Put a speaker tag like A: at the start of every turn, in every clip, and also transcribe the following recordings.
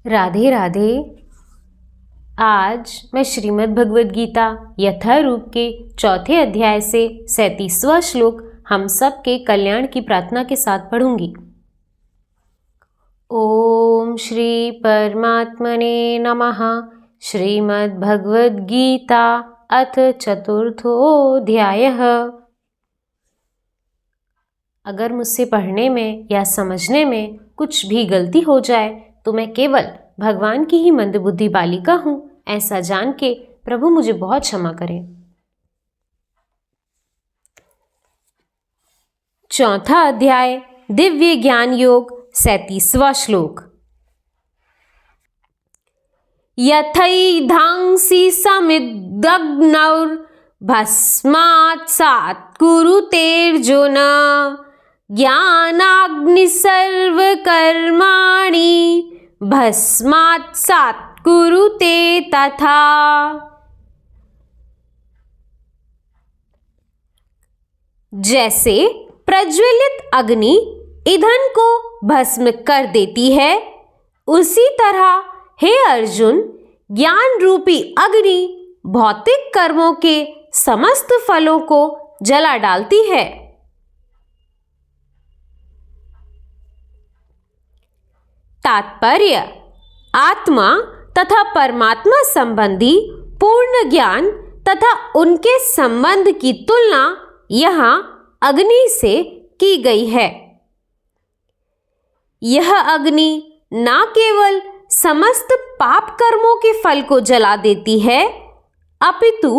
A: राधे राधे। आज मैं श्रीमद् भगवद गीता यथारूप के चौथे अध्याय से 37वां श्लोक हम सब के कल्याण की प्रार्थना के साथ पढ़ूंगी। ओम श्री परमात्मने नमः। श्रीमद् भगवद गीता अथ चतुर्थोऽध्यायः। अगर मुझसे पढ़ने में या समझने में कुछ भी गलती हो जाए तो मैं केवल भगवान की ही मंदबुद्धि बालिका हूँ, ऐसा जान के प्रभु मुझे बहुत क्षमा करें। चौथा अध्याय दिव्य ज्ञान योग 37वां श्लोक। यथैधांसि समिदग्नौर भस्मात् सात् कुरुतेर्जुन ज्ञानाग्नि सर्वकर्माणि भस्मात् सात् कुरुते तथा। जैसे प्रज्वलित अग्नि ईंधन को भस्म कर देती है, उसी तरह हे अर्जुन, ज्ञान रूपी अग्नि भौतिक कर्मों के समस्त फलों को जला डालती है। तात्पर्य: आत्मा तथा परमात्मा संबंधी पूर्ण ज्ञान तथा उनके संबंध की तुलना यहाँ अग्नि से की गई है। यह अग्नि न केवल समस्त पाप कर्मों के फल को जला देती है, अपितु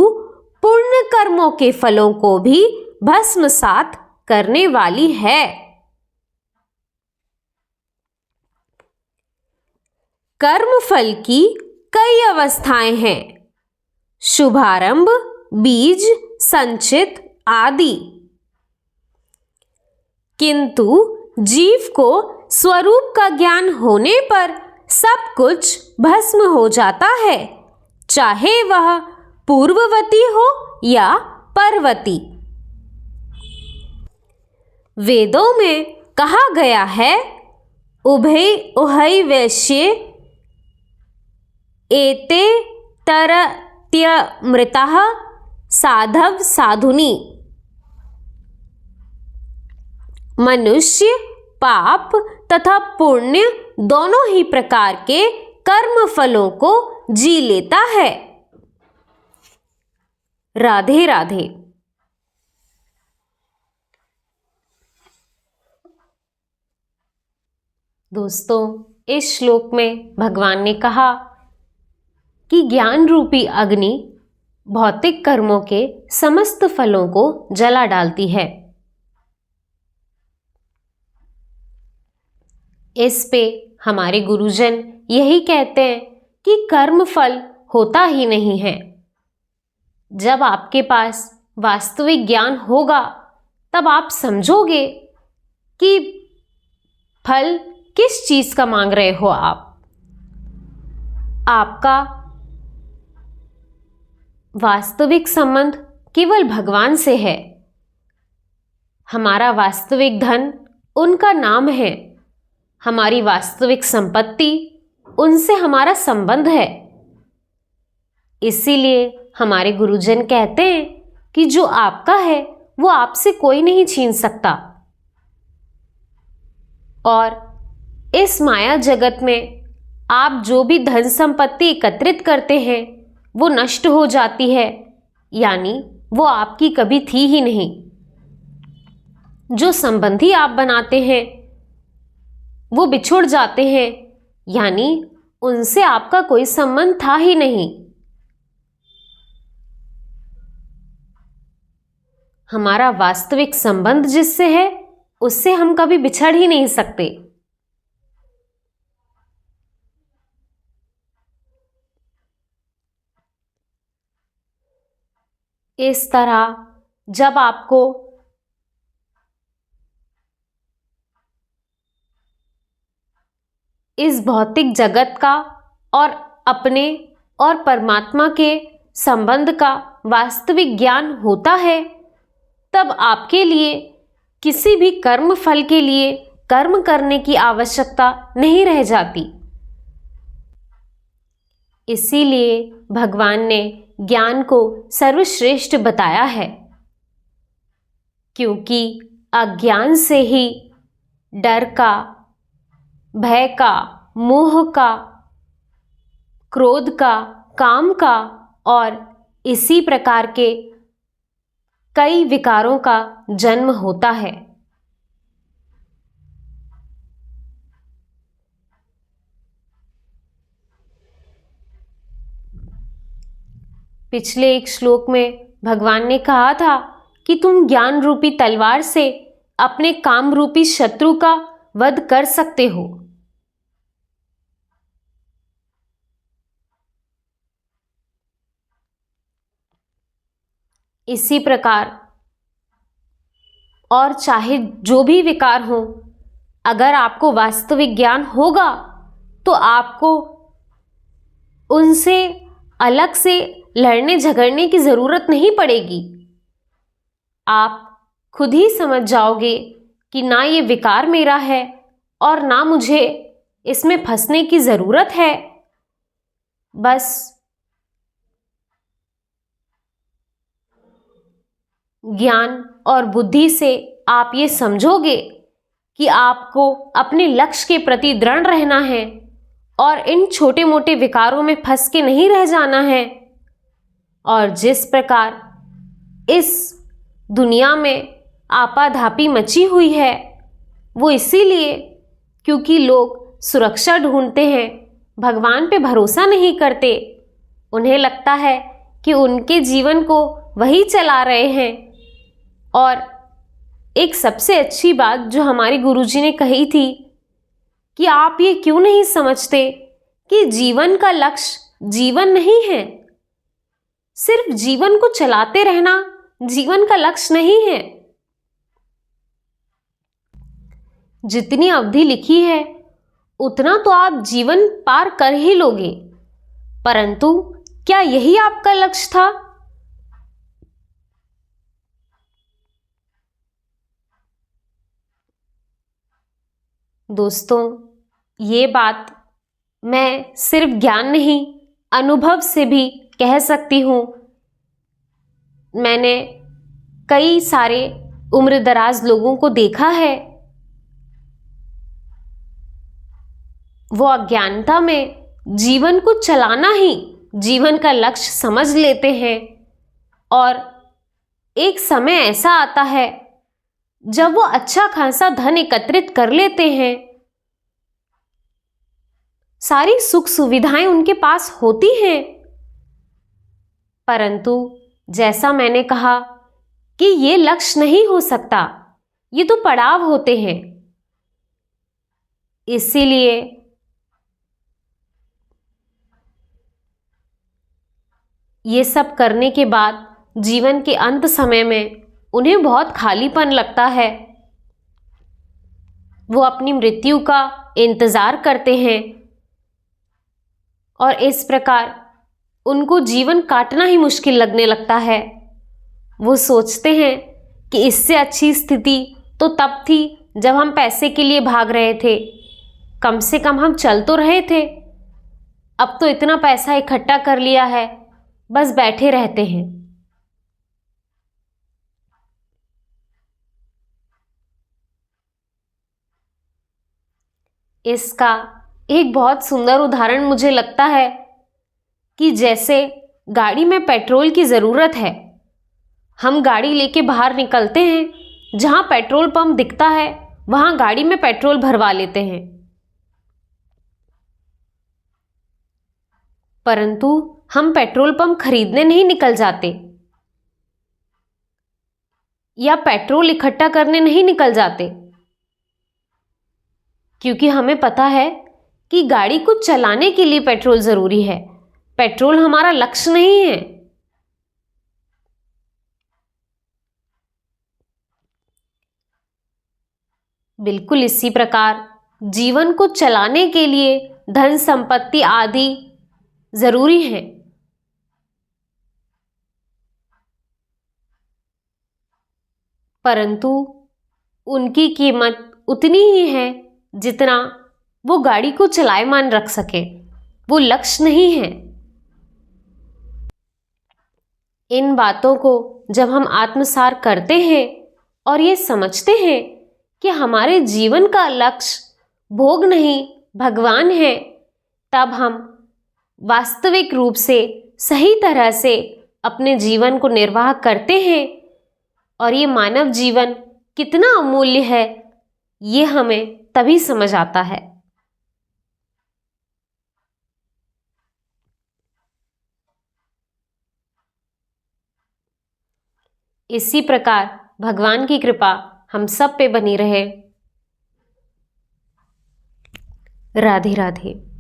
A: पुण्य कर्मों के फलों को भी भस्मसात करने वाली है। कर्म फल की कई अवस्थाएं हैं: शुभारंभ, बीज, संचित आदि। किंतु जीव को स्वरूप का ज्ञान होने पर सब कुछ भस्म हो जाता है, चाहे वह पूर्ववती हो या परवती। वेदों में कहा गया है, उभय उहय वैश्ये एते तरत्यमृतः साधव साधुनी। मनुष्य पाप तथा पुण्य दोनों ही प्रकार के कर्म फलों को जी लेता है। राधे राधे। दोस्तों, इस श्लोक में भगवान ने कहा कि ज्ञान रूपी अग्नि भौतिक कर्मों के समस्त फलों को जला डालती है। इस पे हमारे गुरुजन यही कहते हैं कि कर्म फल होता ही नहीं है। जब आपके पास वास्तविक ज्ञान होगा, तब आप समझोगे कि फल किस चीज का मांग रहे हो आप। आपका वास्तविक संबंध केवल भगवान से है। हमारा वास्तविक धन उनका नाम है। हमारी वास्तविक संपत्ति उनसे हमारा संबंध है। इसीलिए हमारे गुरुजन कहते हैं कि जो आपका है वो आपसे कोई नहीं छीन सकता। और इस माया जगत में आप जो भी धन संपत्ति एकत्रित करते हैं वो नष्ट हो जाती है, यानी वो आपकी कभी थी ही नहीं। जो संबंधी आप बनाते हैं वो बिछुड़ जाते हैं, यानी उनसे आपका कोई संबंध था ही नहीं। हमारा वास्तविक संबंध जिससे है, उससे हम कभी बिछड़ ही नहीं सकते। इस तरह जब आपको इस भौतिक जगत का और अपने और परमात्मा के संबंध का वास्तविक ज्ञान होता है, तब आपके लिए किसी भी कर्म फल के लिए कर्म करने की आवश्यकता नहीं रह जाती। इसीलिए भगवान ने ज्ञान को सर्वश्रेष्ठ बताया है, क्योंकि अज्ञान से ही डर का, भय का, मोह का, क्रोध का, काम का और इसी प्रकार के कई विकारों का जन्म होता है। पिछले एक श्लोक में भगवान ने कहा था कि तुम ज्ञान रूपी तलवार से अपने काम रूपी शत्रु का वध कर सकते हो। इसी प्रकार और चाहे जो भी विकार हो, अगर आपको वास्तविक ज्ञान होगा तो आपको उनसे अलग से लड़ने झगड़ने की जरूरत नहीं पड़ेगी। आप खुद ही समझ जाओगे कि ना ये विकार मेरा है और ना मुझे इसमें फंसने की जरूरत है। बस ज्ञान और बुद्धि से आप ये समझोगे कि आपको अपने लक्ष्य के प्रति दृढ़ रहना है और इन छोटे मोटे विकारों में फंस के नहीं रह जाना है। और जिस प्रकार इस दुनिया में आपाधापी मची हुई है, वो इसीलिए क्योंकि लोग सुरक्षा ढूंढते हैं, भगवान पे भरोसा नहीं करते। उन्हें लगता है कि उनके जीवन को वही चला रहे हैं। और एक सबसे अच्छी बात जो हमारे गुरुजी ने कही थी कि आप ये क्यों नहीं समझते कि जीवन का लक्ष्य जीवन नहीं है, सिर्फ जीवन को चलाते रहना जीवन का लक्ष्य नहीं है। जितनी अवधि लिखी है उतना तो आप जीवन पार कर ही लोगे, परंतु क्या यही आपका लक्ष्य था? दोस्तों, ये बात मैं सिर्फ ज्ञान नहीं, अनुभव से भी कह सकती हूँ। मैंने कई सारे उम्रदराज लोगों को देखा है, वो अज्ञानता में जीवन को चलाना ही जीवन का लक्ष्य समझ लेते हैं। और एक समय ऐसा आता है जब वो अच्छा खासा धन एकत्रित कर लेते हैं, सारी सुख सुविधाएं उनके पास होती हैं, परंतु जैसा मैंने कहा कि ये लक्ष्य नहीं हो सकता, ये तो पड़ाव होते हैं। इसीलिए ये सब करने के बाद जीवन के अंत समय में उन्हें बहुत खालीपन लगता है। वो अपनी मृत्यु का इंतजार करते हैं और इस प्रकार उनको जीवन काटना ही मुश्किल लगने लगता है। वो सोचते हैं कि इससे अच्छी स्थिति तो तब थी जब हम पैसे के लिए भाग रहे थे, कम से कम हम चल तो रहे थे। अब तो इतना पैसा इकट्ठा कर लिया है, बस बैठे रहते हैं। इसका एक बहुत सुंदर उदाहरण मुझे लगता है कि जैसे गाड़ी में पेट्रोल की ज़रूरत है, हम गाड़ी लेके बाहर निकलते हैं, जहाँ पेट्रोल पंप दिखता है वहाँ गाड़ी में पेट्रोल भरवा लेते हैं, परंतु हम पेट्रोल पंप खरीदने नहीं निकल जाते या पेट्रोल इकट्ठा करने नहीं निकल जाते, क्योंकि हमें पता है कि गाड़ी को चलाने के लिए पेट्रोल जरूरी है। पेट्रोल हमारा लक्ष्य नहीं है। बिल्कुल इसी प्रकार जीवन को चलाने के लिए धन संपत्ति आदि जरूरी है, परंतु उनकी कीमत उतनी ही है जितना वो गाड़ी को चलायमान रख सके। वो लक्ष्य नहीं है। इन बातों को जब हम आत्मसात करते हैं और ये समझते हैं कि हमारे जीवन का लक्ष्य भोग नहीं भगवान है, तब हम वास्तविक रूप से सही तरह से अपने जीवन को निर्वाह करते हैं और ये मानव जीवन कितना अमूल्य है ये हमें तभी समझ आता है। इसी प्रकार भगवान की कृपा हम सब पे बनी रहे। राधे राधे।